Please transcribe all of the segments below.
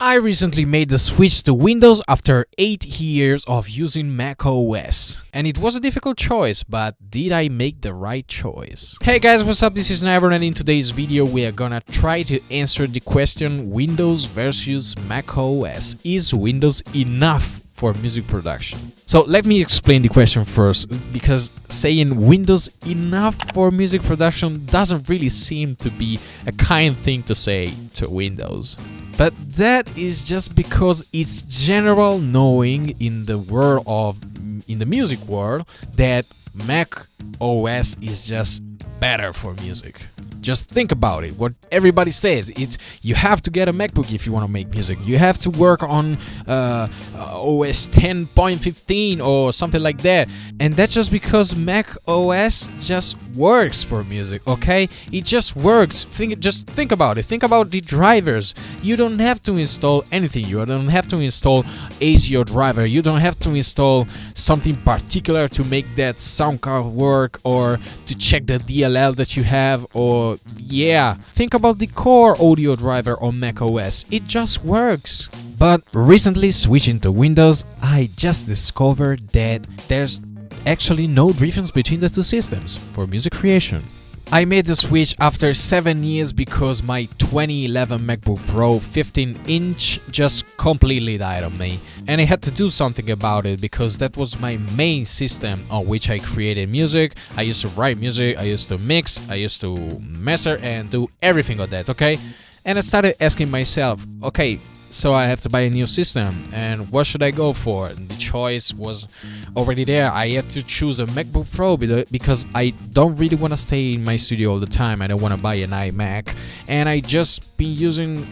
I recently made the switch to Windows after 8 years of using Mac OS. And it was a difficult choice, but did I make the right choice? Hey guys, what's up? This is Nyroh, and in today's video we are gonna try to answer the question Windows versus Mac OS. Is Windows enough for music production? So let me explain the question first, because saying Windows enough for music production doesn't really seem to be a kind thing to say to Windows. But that is just because it's general knowing in the music world that Mac OS is just better for music. Just think about it. What everybody says, it's you have to get a MacBook if you want to make music. You have to work on OS 10.15 or something like that. And that's just because Mac OS just works for music, okay? It just works. Just think about it. Think about the drivers. You don't have to install anything. You don't have to install ASIO driver. You don't have to install something particular to make that sound card work or to check the DLL that you have, or think about the core audio driver on Mac OS. It just works. But recently switching to Windows, I just discovered that there's actually no difference between the two systems for music creation. I made the switch after 7 years because my 2011 MacBook Pro 15-inch just completely died on me. And I had to do something about it because that was my main system on which I created music. I used to write music, I used to mix, I used to master and do everything of that, okay? And I started asking myself, okay, so I have to buy a new system, and what should I go for? And the choice was already there. I had to choose a MacBook Pro because I don't really want to stay in my studio all the time. I don't want to buy an iMac, and I've just been using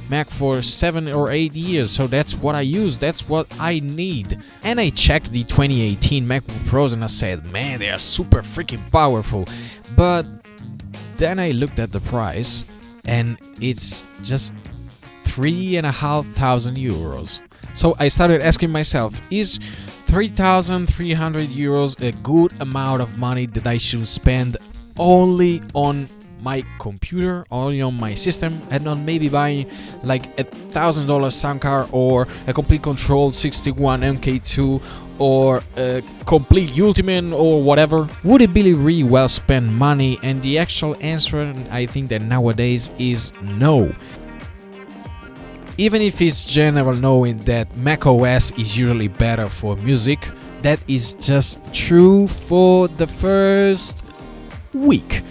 Mac for 7 or 8 years, so that's what I use. That's what I need. And I checked the 2018 MacBook Pros, and I said, man, they are super freaking powerful. But then I looked at the price, and it's just 3,500 euros. So I started asking myself, is 3,300 euros a good amount of money that I should spend only on my computer, only on my system, and not maybe buying like $1,000 sound card or a complete control 61 MK2 or a complete Ultimate or whatever? Would it be really well spent money? And the actual answer, I think that nowadays, is no. Even if it's general knowing that Mac OS is usually better for music, that is just true for the first week.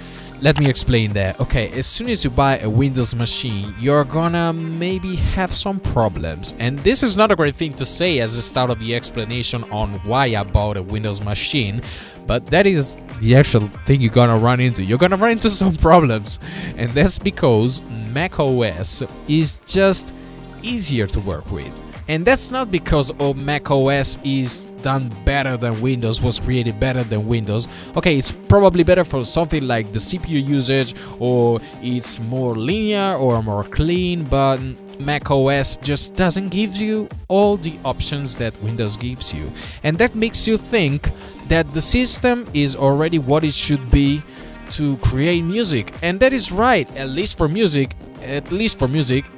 Let me explain that. Okay, as soon as you buy a Windows machine, you're gonna maybe have some problems. And this is not a great thing to say as the start of the explanation on why I bought a Windows machine, but that is the actual thing you're gonna run into. You're gonna run into some problems, and that's because Mac OS is just easier to work with. And that's not because Mac OS is done better than Windows, was created better than Windows. Okay, it's probably better for something like the CPU usage, or it's more linear or more clean, but Mac OS just doesn't give you all the options that Windows gives you. And that makes you think that the system is already what it should be to create music. And that is right, at least for music,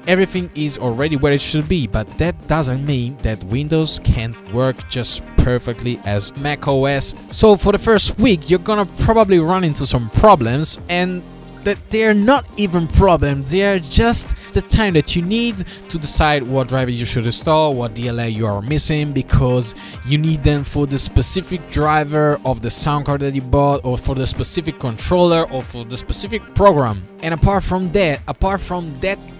everything is already where it should be, but that doesn't mean that Windows can't work just perfectly as Mac OS. So for the first week, you're gonna probably run into some problems, and that they're not even problems, they are just the time that you need to decide what driver you should install, what DLL you are missing, because you need them for the specific driver of the sound card that you bought, or for the specific controller, or for the specific program. And apart from that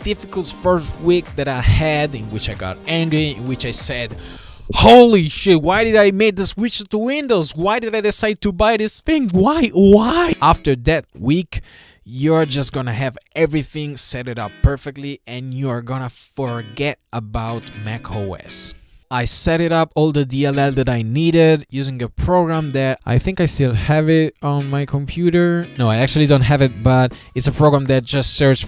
difficult first week that I had, in which I got angry, in which I said, holy shit, why did I make the switch to Windows? Why did I decide to buy this thing? Why? After that week, you're just gonna have everything set it up perfectly, and you're gonna forget about Mac OS. I set it up, all the DLL that I needed, using a program that I think I still have it on my computer. No, I actually don't have it, but it's a program that just searches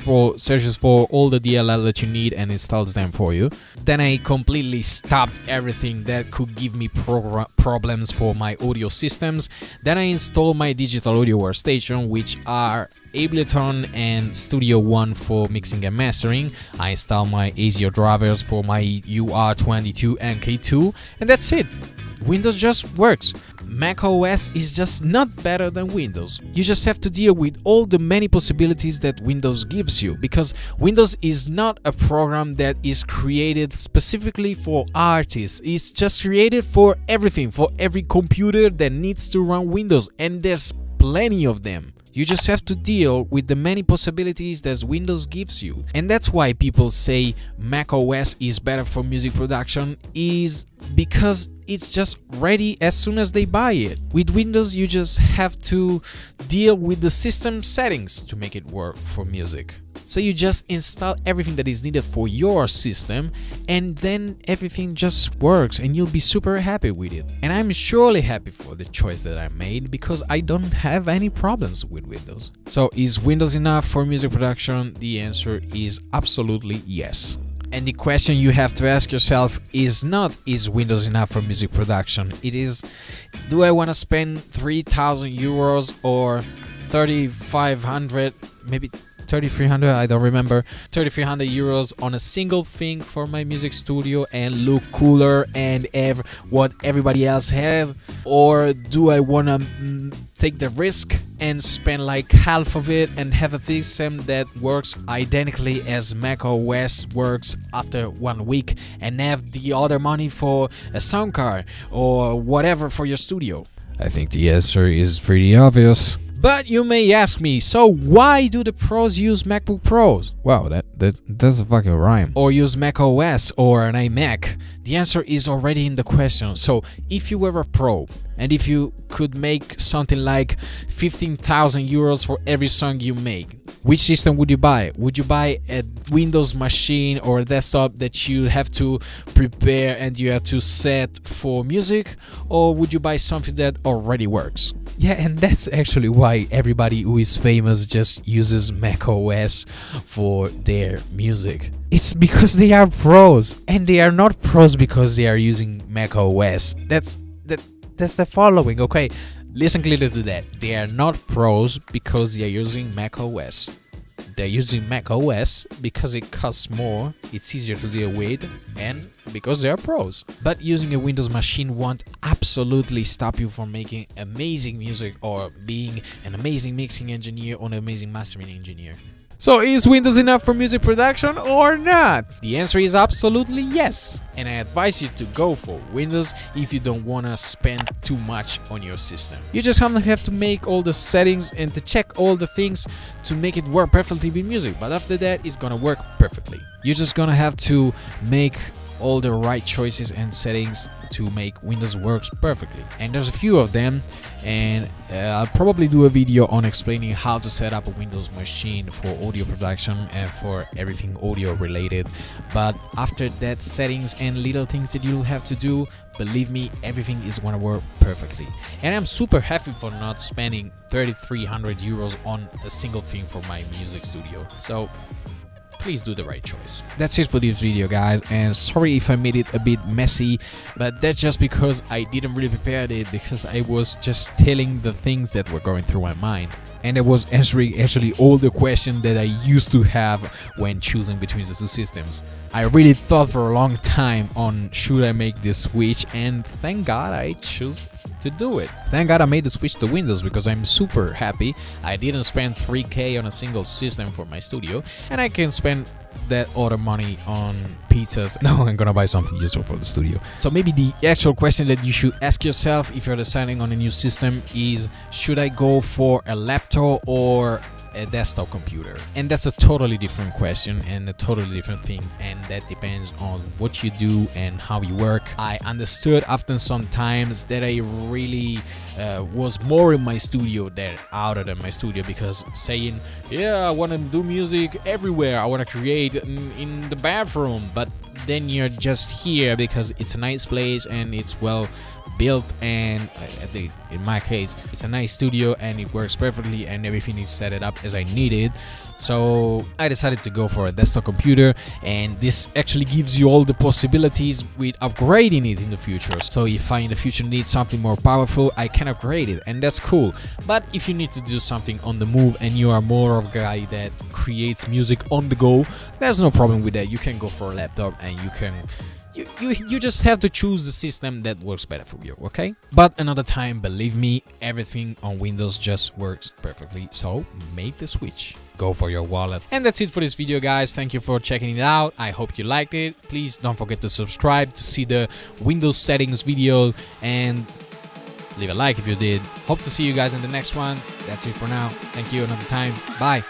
for all the DLL that you need and installs them for you. Then I completely stopped everything that could give me problems for my audio systems. Then I installed my digital audio workstation, which are Ableton and Studio One for mixing and mastering. I install my ASIO drivers for my UR22 and K2, and that's it. Windows just works. Mac OS is just not better than Windows. You just have to deal with all the many possibilities that Windows gives you, because Windows is not a program that is created specifically for artists. It's just created for everything, for every computer that needs to run Windows, and there's plenty of them. You just have to deal with the many possibilities that Windows gives you. And that's why people say Mac OS is better for music production, is because it's just ready as soon as they buy it. With Windows, you just have to deal with the system settings to make it work for music. So you just install everything that is needed for your system, and then everything just works and you'll be super happy with it. And I'm surely happy for the choice that I made, because I don't have any problems with Windows. So is Windows enough for music production? The answer is absolutely yes. And the question you have to ask yourself is not, is Windows enough for music production? It is, do I want to spend 3,000 euros or 3,500, maybe 3,300, I don't remember, 3,300 euros on a single thing for my music studio and look cooler and what everybody else has? Or do I want to take the risk and spend like half of it and have a system that works identically as Mac OS works after 1 week, and have the other money for a sound card or whatever for your studio? I think the answer is pretty obvious. But you may ask me, so why do the pros use MacBook Pros? Wow, that's a fucking rhyme. Or use Mac OS or an iMac? The answer is already in the question. So if you were a pro, and if you could make something like 15,000 euros for every song you make, which system would you buy? Would you buy a Windows machine or a desktop that you have to prepare and you have to set for music? Or would you buy something that already works? Yeah, and that's actually why everybody who is famous just uses Mac OS for their music. It's because they are pros, and they are not pros because they are using Mac OS. That's the following, okay? Listen clearly to that. They are not pros because they are using Mac OS. They're using Mac OS because it costs more, it's easier to deal with, and because they are pros. But using a Windows machine won't absolutely stop you from making amazing music or being an amazing mixing engineer or an amazing mastering engineer. So is Windows enough for music production or not? The answer is absolutely yes. And I advise you to go for Windows if you don't want to spend too much on your system. You just have to make all the settings and to check all the things to make it work perfectly with music. But after that, it's gonna work perfectly. You're just gonna have to make all the right choices and settings to make Windows works perfectly. And there's a few of them, and I'll probably do a video on explaining how to set up a Windows machine for audio production and for everything audio related. But after that, settings and little things that you'll have to do, believe me, everything is gonna work perfectly. And I'm super happy for not spending 3,300 euros on a single thing for my music studio. So please do the right choice. That's it for this video, guys, and sorry if I made it a bit messy, but that's just because I didn't really prepare it, because I was just telling the things that were going through my mind, and I was answering actually all the questions that I used to have when choosing between the two systems. I really thought for a long time on should I make this switch, and thank God I chose to do it. Thank God I made the switch to Windows, because I'm super happy I didn't spend 3K on a single system for my studio, and I can spend that other money on pizzas. No, I'm gonna buy something useful for the studio. So maybe the actual question that you should ask yourself if you're deciding on a new system is, should I go for a laptop or a desktop computer? And that's a totally different question and a totally different thing, and that depends on what you do and how you work. I understood often sometimes that I really was more in my studio than out of my studio, because saying, yeah, I want to do music everywhere, I want to create in the bathroom, but then you're just here because it's a nice place and it's well built, and at least in my case, it's a nice studio and it works perfectly and everything is set it up as I needed. So I decided to go for a desktop computer, and this actually gives you all the possibilities with upgrading it in the future. So if I in the future need something more powerful, I can upgrade it, and that's cool. But if you need to do something on the move and you are more of a guy that creates music on the go, there's no problem with that. You can go for a laptop and you can you just have to choose the system that works better for you, okay? But another time, believe me, everything on Windows just works perfectly. So make the switch, go for your wallet. And that's it for this video, guys. Thank you for checking it out. I hope you liked it. Please don't forget to subscribe to see the Windows settings video, and leave a like if you did. Hope to see you guys in the next one. That's it for now. Thank you. Another time. Bye.